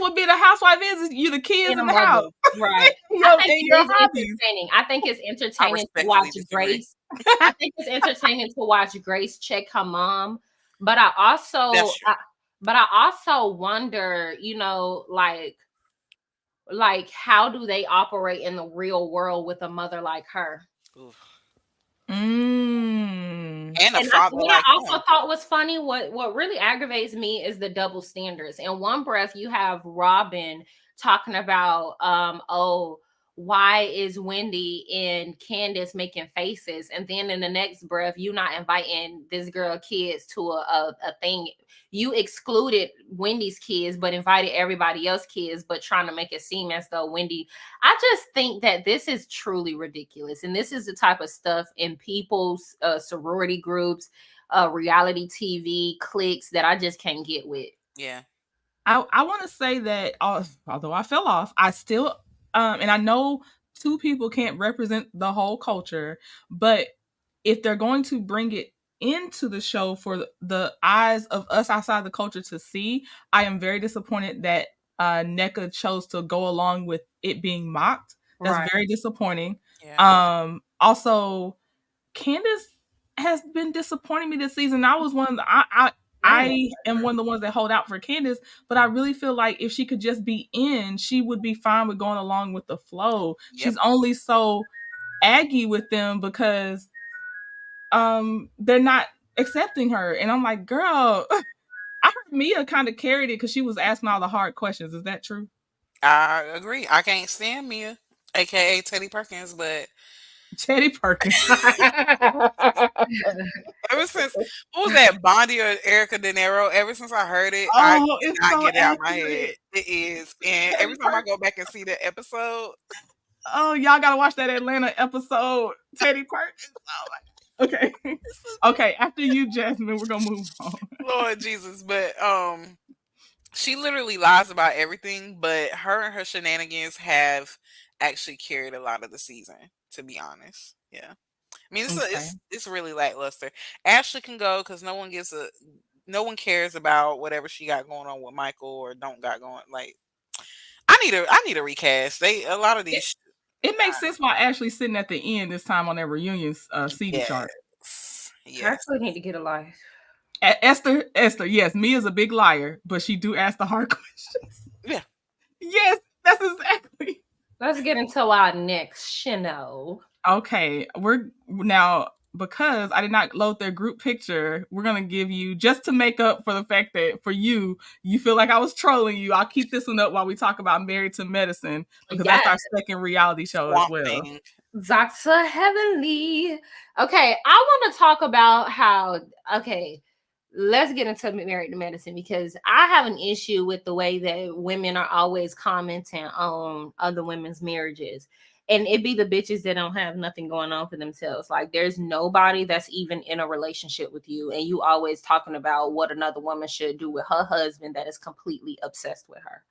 what being a housewife is you the kids in the house. Right. I think it's entertaining to watch Grace. I think it's entertaining to watch Grace check her mom. But I also wonder, like how do they operate in the real world with a mother like her? And what I also thought was funny, what really aggravates me is the double standards. In one breath, you have Robin talking about, why is Wendy and Candace making faces? And then in the next breath, you not inviting this girl kids to a thing. You excluded Wendy's kids, but invited everybody else kids, but trying to make it seem as though Wendy. I just think that this is truly ridiculous. And this is the type of stuff in people's sorority groups, reality TV cliques that I just can't get with. Yeah. I want to say that although I fell off, I still, and I know two people can't represent the whole culture, but if they're going to bring it into the show for the eyes of us outside the culture to see, I am very disappointed that NECA chose to go along with it being mocked. That's very disappointing. Yeah. Also, Candace has been disappointing me this season. I was one of the I am one of the ones that hold out for Candace, but I really feel like if she could just be in, she would be fine with going along with the flow. Yep. She's only so aggy with them because they're not accepting her. And I'm like, girl, I heard Mia kind of carried it because she was asking all the hard questions. Is that true? I agree. I can't stand Mia, aka Teddy Perkins, but Teddy Perkins. ever since what was that Bondi or Erica De Niro? Ever since I heard it, I Oh, it's cannot so get it out of my head. accurate. It is, and Teddy every time I Perkins. go back and see the episode, Oh, y'all gotta watch that Atlanta episode. Teddy Perkins. Oh my God. Okay. Okay. After you, Jasmine, we're gonna move on. Lord Jesus, but she literally lies about everything. But her and her shenanigans have actually carried a lot of the season. To be honest, yeah. I mean, Okay. it's really lackluster. Ashley can go because no one cares about whatever she got going on with Michael or don't got going. Like, I need a recast. A lot of these. It makes sense why Ashley's sitting at the end this time on that reunion CD chart. Yes. Ashley need to get a life. Esther, yes, Mia's a big liar, but she do ask the hard questions. Yeah. Yes, that's exactly. Let's get into our next Shino. Okay, we're now, because I did not load their group picture, we're gonna give you, just to make up for the fact that for you feel like I was trolling you. I'll keep this one up while we talk about Married to Medicine, because that's our second reality show as well. Dr. Heavenly. Okay, I want to talk about how, let's get into Married to Medicine, because I have an issue with the way that women are always commenting on other women's marriages. And it be the bitches that don't have nothing going on for themselves. Like, there's nobody that's even in a relationship with you, and you always talking about what another woman should do with her husband that is completely obsessed with her.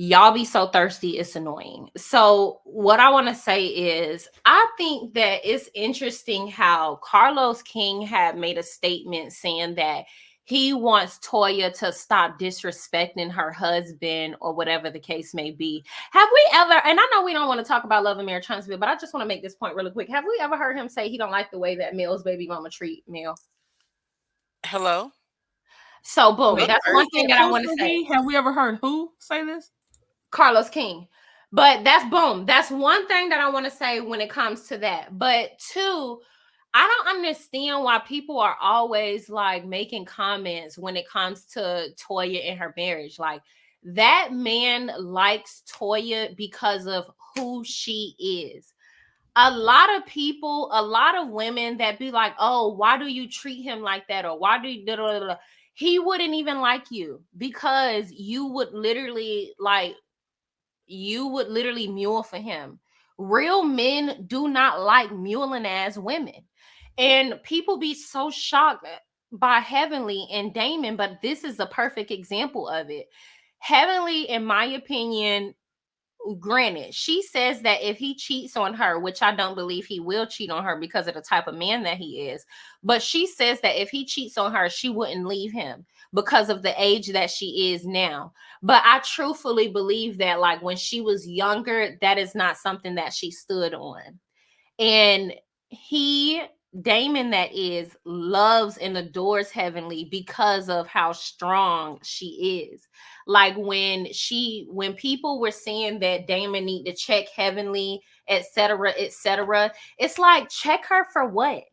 Y'all be so thirsty, it's annoying. So what I want to say is, I think that it's interesting how Carlos King had made a statement saying that he wants Toya to stop disrespecting her husband or whatever the case may be. Have we ever, and I know we don't want to talk about Love and Marriage Huntsville, but I just want to make this point really quick. Have we ever heard him say he don't like the way that Mel's baby mama treat Mel? Hello? So boom, that's one thing that I want to say. Have we ever heard who say this? Carlos King. But that's boom. That's one thing that I want to say when it comes to that. But two, I don't understand why people are always like making comments when it comes to Toya and her marriage. Like, that man likes Toya because of who she is. A lot of people, a lot of women that be like, oh, why do you treat him like that? Or why do you, blah, blah, blah. He wouldn't even like you because you would literally mule for him. Real men do not like muling as women. And people be so shocked by Heavenly and Damon, but this is a perfect example of it. Heavenly, in my opinion, granted, she says that if he cheats on her, which I don't believe he will cheat on her because of the type of man that he is, but she says that if he cheats on her, she wouldn't leave him because of the age that she is now. But I truthfully believe that, like, when she was younger, that is not something that she stood on. And Damon, that is, loves and adores Heavenly because of how strong she is. Like, when people were saying that Damon need to check Heavenly, etc., it's like, check her for what?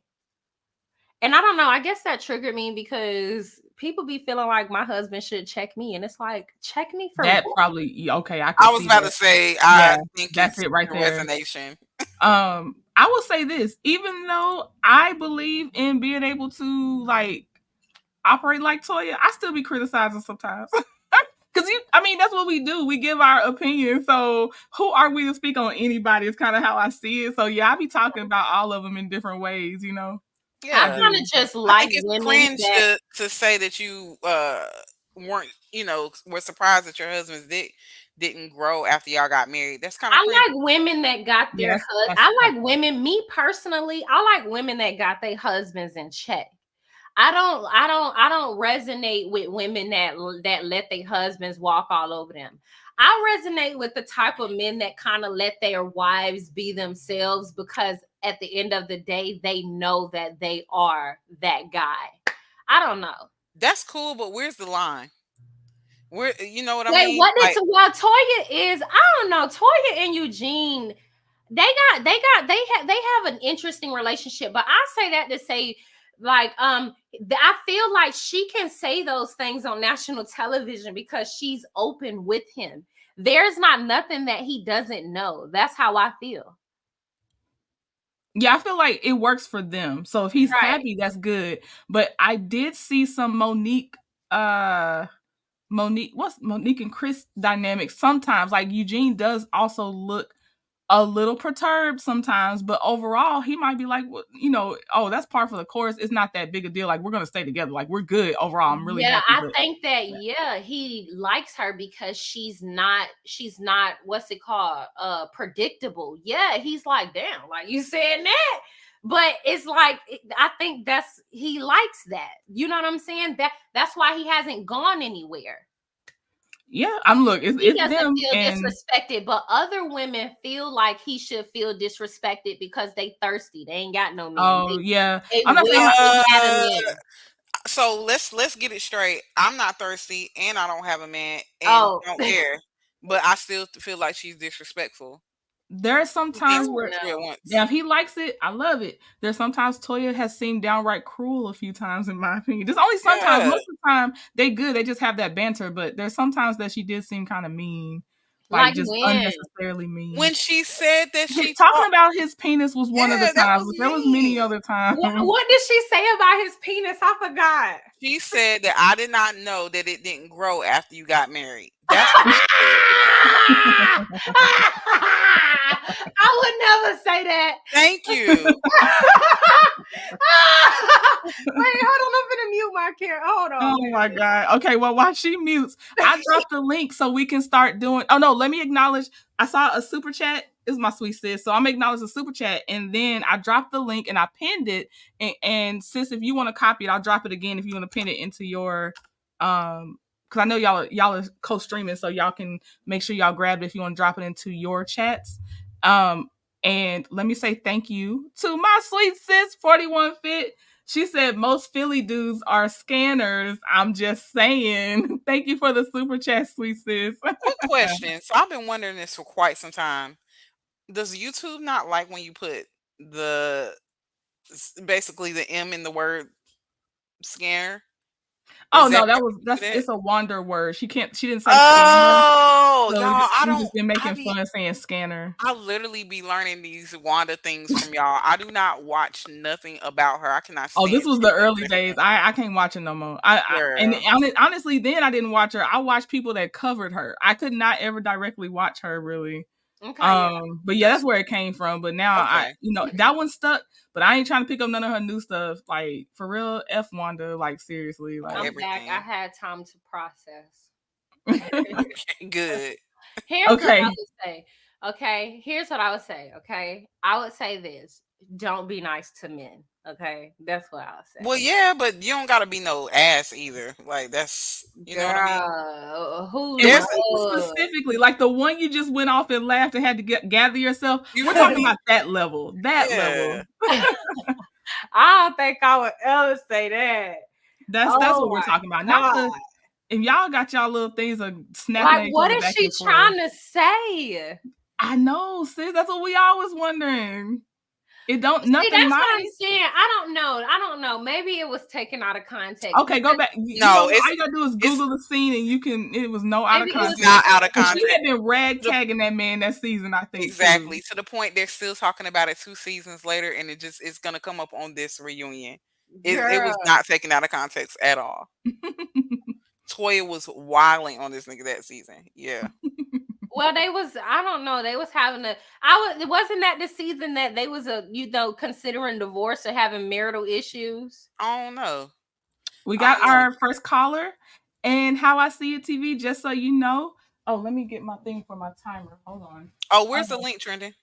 And I don't know, I guess that triggered me because people be feeling like my husband should check me, and it's like, check me for that what? Probably okay. I was about to say, I think that's it right there. Resonation. I will say this: even though I believe in being able to like operate like Toya, I still be criticizing sometimes. Because that's what we do. We give our opinion. So who are we to speak on anybody? It's kind of how I see it. So yeah, I be talking about all of them in different ways. Yeah, I kind of just like women cringe to say that you weren't, were surprised that your husband's dick didn't grow after y'all got married. That's kind of like women that got their I like women, me personally, I like women that got their husbands in check. I don't resonate with women that let their husbands walk all over them. I resonate with the type of men that kind of let their wives be themselves, because at the end of the day, they know that they are that guy. I don't know. That's cool, but where's the line? Where, you know what I mean? Well, Toya is, I don't know. Toya and Eugene, they have an interesting relationship. But I say that to say, Like, I feel like she can say those things on national television because she's open with him. There's not nothing that he doesn't know. That's how I feel. Yeah, I feel like it works for them. So if he's Right. happy, that's good. But I did see some Monique and Chris dynamic sometimes. Like Eugene does also look a little perturbed sometimes, but overall he might be like, well, oh, that's par for the course. It's not that big a deal. Like, we're gonna stay together. Like, we're good overall. I'm really happy. I think that he likes her because she's not what's it called? Predictable. Yeah, he's like, damn, like you saying that. But it's like, I think he likes that. You know what I'm saying? That's why he hasn't gone anywhere. Yeah, it's He doesn't them feel disrespected, but other women feel like he should feel disrespected because they thirsty. They ain't got no man. Oh, yeah. I'm not saying so let's get it straight. I'm not thirsty and I don't have a man and don't care, but I still feel like she's disrespectful. There are some times where, if he likes it, I love it. There's sometimes Toya has seemed downright cruel a few times, in my opinion. There's only sometimes. Yeah. Most of the time, they good. They just have that banter. But there's sometimes that she did seem kind of mean. Like just unnecessarily mean. When she said that talking about his penis was one of the times. There was many other times. What did she say about his penis? I forgot. She said that I did not know that it didn't grow after you got married. That's what she said. I would never say that. Thank you. Wait, hold on. I'm gonna mute my camera. Hold on. Oh my God. Okay, well, while she mutes, I dropped the link so we can start doing. Oh no, let me acknowledge. I saw a super chat. Is my sweet sis. So I'm acknowledge the super chat, and then I dropped the link and I pinned it. And sis, if you want to copy it, I'll drop it again if you want to pin it into your because I know y'all are co-streaming, so y'all can make sure y'all grab it if you want to drop it into your chats. And let me say thank you to my sweet sis 41 Fit. She said most Philly dudes are scanners. I'm just saying. Thank you for the super chat, sweet sis. Quick question. So I've been wondering this for quite some time. Does YouTube not like when you put basically the M in the word scanner? Oh no, it's a wander word. She didn't say scanner. Oh, so y'all, I don't. Just been making fun of saying scanner. I literally be learning these Wanda things from y'all. I do not watch nothing about her. I cannot. Oh, this was the early days. I can't watch it no more. And honestly, then I didn't watch her. I watched people that covered her. I could not ever directly watch her really. Okay. But yeah, that's where it came from. But now that one stuck. But I ain't trying to pick up none of her new stuff. Like, for real, F Wanda. Like, seriously. Like, I'm back. I had time to process. Okay, good. Here's what I would say. Okay, here's what I would say. Okay, I would say this: don't be nice to men. Okay, that's what I would say. Well, yeah, but you don't gotta be no ass either. Like, that's know what I mean. Specifically, like the one you just went off and laughed and had to gather yourself. We're talking about that level. Level. I don't think I would ever say that. That's what we're talking about. Not if y'all got y'all little things of snapping. Like, what is she trying to say? I know, sis. That's what we always wondering. It don't nothing. That's what I'm saying. I don't know. Maybe it was taken out of context. Okay, go back. No, all you gotta do is Google the scene, and you can. It was out of context. Not out of context. She had been ragtagging that man that season. I think exactly to the point they're still talking about it 2 seasons later, and it's gonna come up on this reunion. It was not taken out of context at all. Toya was wilding on this nigga that season. Yeah. Well, I don't know. They was having wasn't that the season that they was considering divorce or having marital issues? I don't know. We got our first caller and How I See It TV, just so you know. Oh, let me get my thing for my timer. Hold on. Oh, where's the link trending?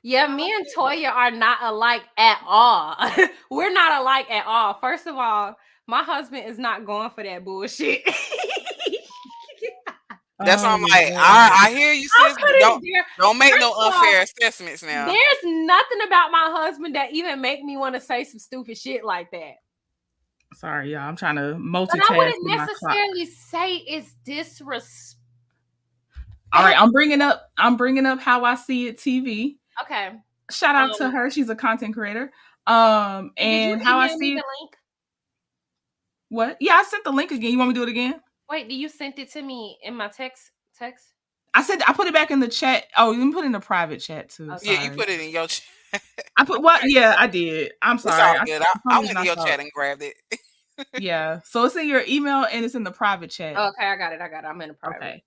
Yeah, me and Toya are not alike at all. We're not alike at all. First of all, my husband is not going for that bullshit. That's why I'm like, I hear you, sis. Don't make no unfair assessments now. There's nothing about my husband that even make me want to say some stupid shit like that. Sorry, y'all. I'm trying to multitask. But I wouldn't necessarily say it's disrespect. All right, I'm bringing up How I See It TV. Okay. Shout out to her. She's a content creator. And how I see the link? What? Yeah, I sent the link again. You want me to do it again? Wait, do you send it to me in my text? I put it back in the chat. Oh, you can put it in the private chat too. Okay. Yeah, you Sorry. put it in your chat. I put what? Yeah, I did. I'm It's sorry. all good. I went to your chat and grabbed it. Yeah. So it's in your email and it's in the private chat. Okay, I got it. I'm in the private. Okay.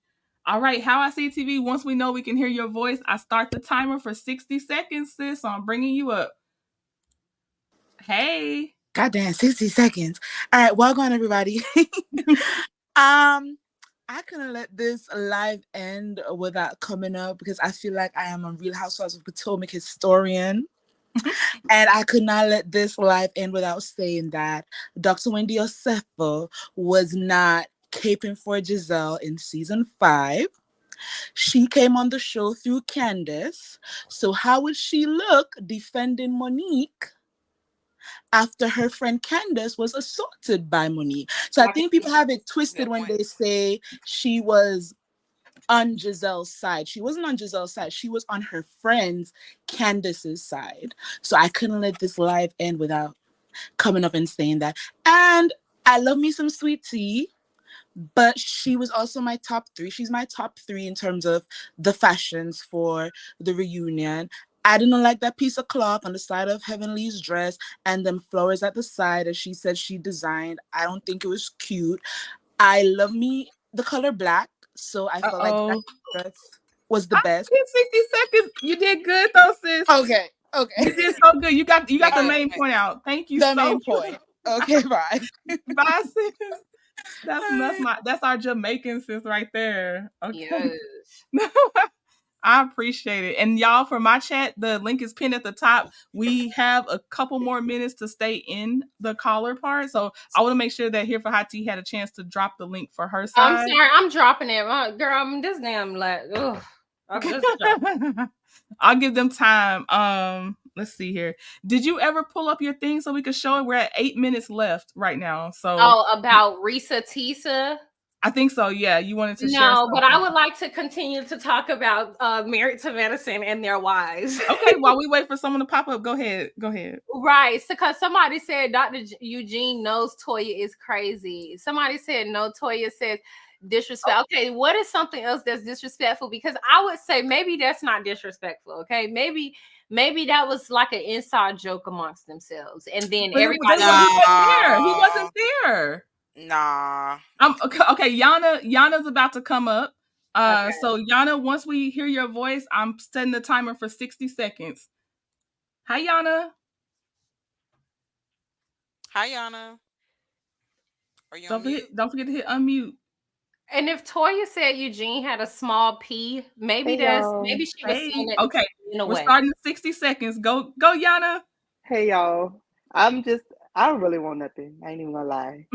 All right. How I see TV. Once we know we can hear your voice, I start the timer for 60 seconds, sis. So I'm bringing you up. Hey. Goddamn, 60 seconds. All right, welcome everybody. I couldn't let this live end without coming up because I feel like I am a Real Housewives of Potomac historian. And I could not let this live end without saying that Dr. Wendy Osefo was not caping for Giselle in season 5. She came on the show through Candace. So how would she look defending Monique after her friend Candace was assaulted by Monique? So I think people have it twisted when they say she was on Giselle's side. She wasn't on Giselle's side. She was on her friend's Candace's side. So I couldn't let this live end without coming up and saying that. And I love me some sweet tea, but she was also my top 3. She's my top 3 in terms of the fashions for the reunion. I didn't like that piece of cloth on the side of Heavenly's dress and them flowers at the side that she said she designed. I don't think it was cute. I love me the color black, so I felt like that dress was the best. 60 seconds. You did good though, sis. Okay. You did so good. You got the main point out. Thank you. The main point. Okay, bye. Bye, sis. That's our Jamaican sis right there. Okay. Yes. I appreciate it. And y'all, for my chat, the link is pinned at the top. We have a couple more minutes to stay in the caller part. So I want to make sure that Here for Hot Tea had a chance to drop the link for her side. I'm sorry, I'm dropping it. Girl, I'm this damn like, ugh. I'll give them time. Let's see here. Did you ever pull up your thing so we could show it? We're at 8 minutes left right now. So about Risa Tisa? I think so. Yeah, you wanted to share. No, but I would like to continue to talk about Married to Medicine and their wives. Okay, while we wait for someone to pop up, go ahead. Right, because somebody said Dr. Eugene knows Toya is crazy. Somebody said no, Toya says disrespect. Okay, what is something else that's disrespectful? Because I would say maybe that's not disrespectful. Okay, maybe that was like an inside joke amongst themselves, and then everybody he wasn't there. Nah. Okay. Yana's about to come up. So Yana, once we hear your voice, I'm setting the timer for 60 seconds. Hi, Yana. Are you don't forget to hit unmute. And if Toya said Eugene had a small P, maybe she was saying it. Okay, we're starting in 60 seconds. Go, Yana. Hey y'all, I don't really want nothing. I ain't even gonna lie.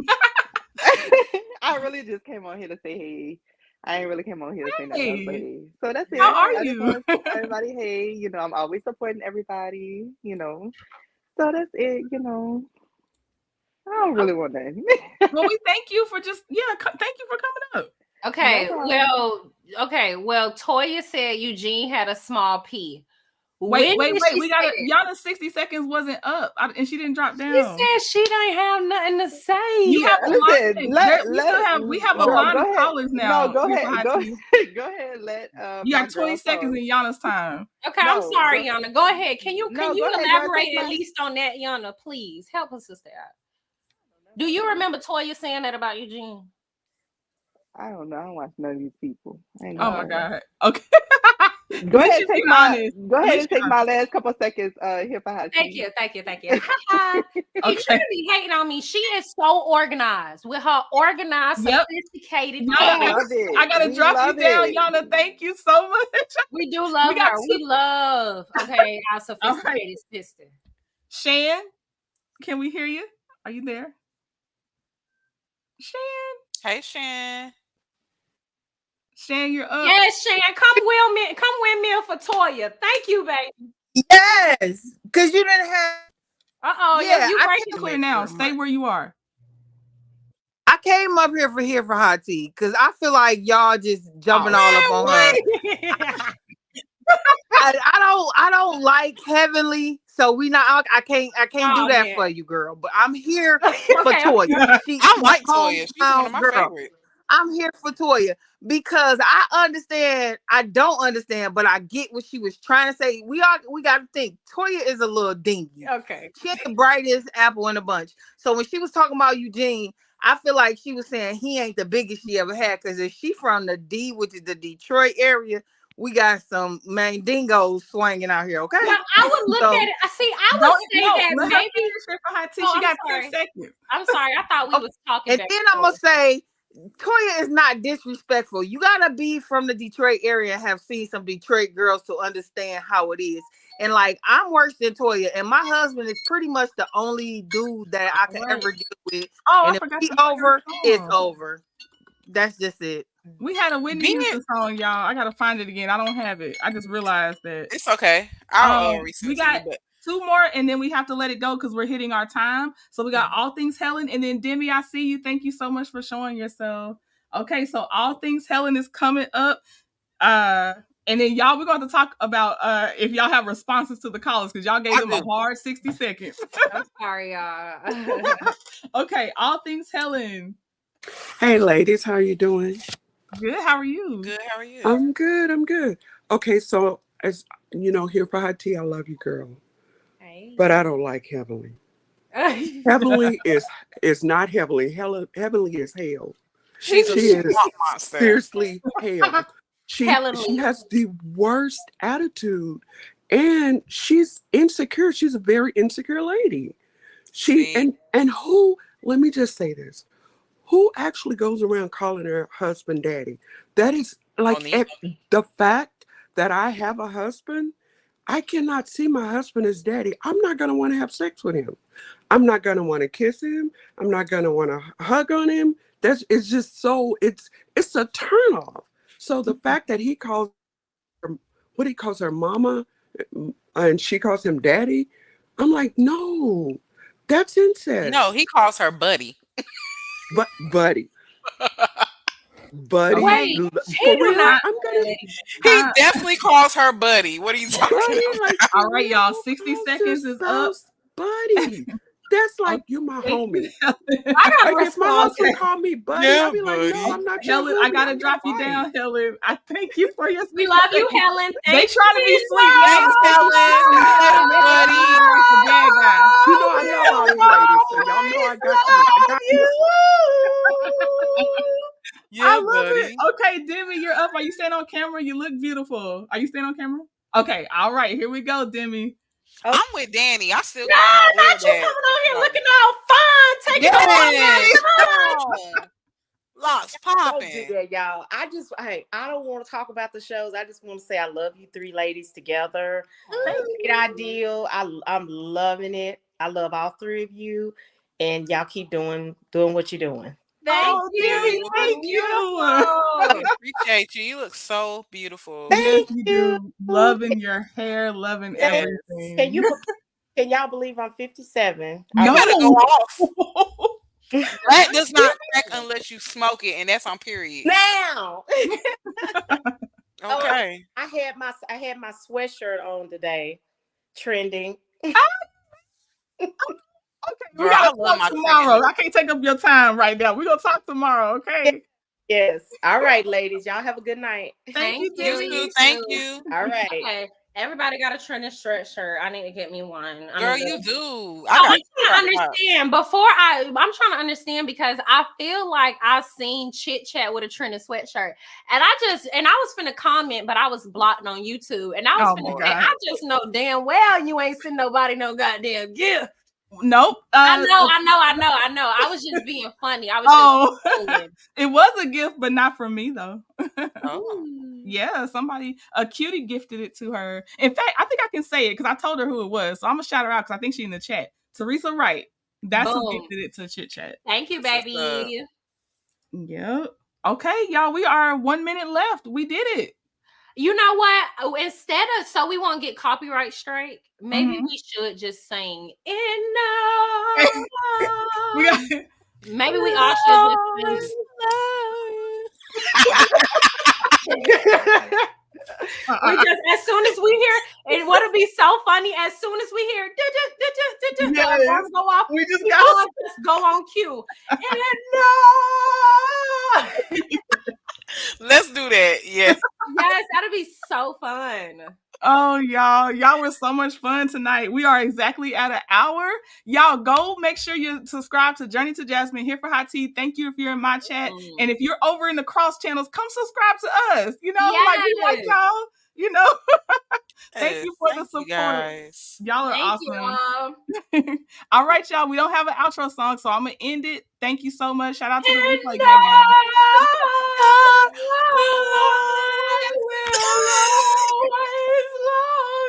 I really just came on here to say hey. I ain't really came on here to say nothing else but hey. So that's it. How are I you? just want to tell everybody hey. I'm always supporting everybody. So that's it. I don't really want nothing. Well, we thank you for thank you for coming up. Okay, well, Toya said Eugene had a small P. Wait. We got Yana's 60 seconds wasn't up, and she didn't drop down. She said she didn't have nothing to say. You have we have a line of callers now. No, go ahead. Go ahead. Let you got 20 seconds in Yana's time. Okay, I'm sorry, Yana. Go ahead. Can you elaborate at least on that, Yana? Please help us sister out. Do you remember Toya saying that about Eugene? I don't know. I don't watch none of these people. Oh my God. Okay. Go ahead and take my last couple seconds here for Hot Tea. Thank you. She shouldn't be hating on me. She is so organized with her organized, sophisticated. I gotta drop you down, Yana. Thank you so much. We do love her. We love our sophisticated sister. Shan, can we hear you? Are you there? Shan. Hey, Shan. Shan, you're up. Yes, Shan. Come windmill for Toya. Thank you, baby. Yes, because you didn't have. You breaking clear now. Stay where you are. I came up here for Hot Tea because I feel like y'all just jumping all up on her. I don't like Heavenly, so I can't do that for you, girl. But I'm here for Toya. She's I my like Toya. She's one of hometown my girl. favorites. I'm here for Toya because I understand. I don't understand, but I get what she was trying to say. We got to think. Toya is a little dingy. Okay. She ain't the brightest apple in the bunch. So when she was talking about Eugene, I feel like she was saying he ain't the biggest she ever had. Because if she from the D, which is the Detroit area, we got some dingoes swinging out here. Okay. Well, I would look at it. See, I would say that let her maybe. finish it for hot tea. Oh, She I'm got sorry. 10 seconds. I'm sorry. I thought we was talking. And then I'm gonna say, Toya is not disrespectful. You gotta be from the Detroit area and have seen some Detroit girls to understand how it is. And like, I'm worse than Toya, and my husband is pretty much the only dude that I can ever deal with. Oh, And I if forgot he to play her over, it's song. over. That's just it. We had a Whitney Houston song, y'all. I gotta find it again. I don't have it. I just realized that. It's okay. I'll resend we it got to you, but 2 more, and then we have to let it go because we're hitting our time. So we got All Things Helen, and then Demi, I see you. Thank you so much for showing yourself. Okay, so All Things Helen is coming up. And then y'all, we're going to talk about if y'all have responses to the callers because y'all gave them a hard 60 seconds. I'm sorry, y'all. Okay, All Things Helen. Hey, ladies, how you doing? Good. How are you? Good. How are you? I'm good. I'm good. Okay, so as you know, here for hot tea, I love you, girl. Hey. But I don't like Heavenly. Heavenly is not Heavenly. Heavenly is hell. She is monster. Seriously hell. She has the worst attitude, and she's insecure. She's a very insecure lady. And who? Let me just say this: who actually goes around calling her husband daddy? That is like the fact that I have a husband. I cannot see my husband as daddy. I'm not gonna want to have sex with him. I'm not gonna want to kiss him. I'm not gonna want to hug on him. It's just so it's a turnoff. So the fact that he calls her, what he calls her mama, and she calls him daddy, I'm like, no, that's incest. No, he calls her buddy. But buddy. Buddy, Wait, for real, I'm gonna. He definitely calls her buddy. What are you talking about? Like, all right, y'all. 60 seconds is up. Buddy, that's like you my homie. I Like if my husband called me buddy, I'd be like, no, I'm not Helen, your I gotta homie, drop you down, Helen. I thank you for your. We love you, Helen. They trying to be sweet. Thanks, Helen. Buddy, like a bad guy. You know I love all these ladies, so y'all know I got you. I got you. Yeah, I love buddy. it. Okay, Demi, you're up. Are you staying on camera? You look beautiful. Are you staying on camera? Okay, all right. Here we go, Demi. I'm with Danny. I still not you coming on here looking all fun, taking on. Lots popping. Don't do that, y'all. I don't want to talk about the shows. I just want to say I love you 3 ladies together. Great ideal. I'm loving it. I love all 3 of you, and y'all keep doing what you're doing. Thank you. Thank you. I appreciate you. You look so beautiful. Thank you. Loving your hair, loving everything. Can y'all believe I'm 57? You gotta go off. That does not crack unless you smoke it, and that's on period. Now. Okay. I had my sweatshirt on today, trending. Okay, we gotta talk tomorrow. I can't take up your time right now. We're gonna talk tomorrow, okay? Yes. All right, ladies. Y'all have a good night. Thank you. Thank you. All right. Okay. Everybody got a trending stretch shirt. I need to get me one. Girl, you do. I'm trying to understand I'm trying to understand because I feel like I seen Chit Chat with a trending sweatshirt, and I was finna comment, but I was blocked on YouTube, and I was finna say, I just know damn well you ain't send nobody no goddamn gift. Nope. I know. I was just being funny. I was it was a gift, but not from me though. Oh. Yeah, a cutie gifted it to her. In fact, I think I can say it because I told her who it was. So I'm gonna shout her out because I think she's in the chat. Teresa Wright. That's who gifted it to Chit Chat. Thank you, baby. Yep. Okay, y'all. We are 1 minute left. We did it. You know what? Instead of so we won't get copyright strike, maybe we should just sing maybe we all should just sing. We just as soon as we hear, and what'll be so funny, as soon as we hear the alarms go off, we just all just go on cue. And no, Let's do that. Yes. yes, that'll be so fun. Oh, y'all were so much fun tonight. We are exactly at an hour. Y'all go make sure you subscribe to Journey to Jasmine here for Hot Tea. Thank you if you're in my chat. And if you're over in the cross channels, come subscribe to us. You know, like we like y'all, you know. Thank you for the support. Guys. Y'all are Thank awesome. you. All right, y'all. We don't have an outro song, so I'm gonna end it. Thank you so much. Shout out to the replay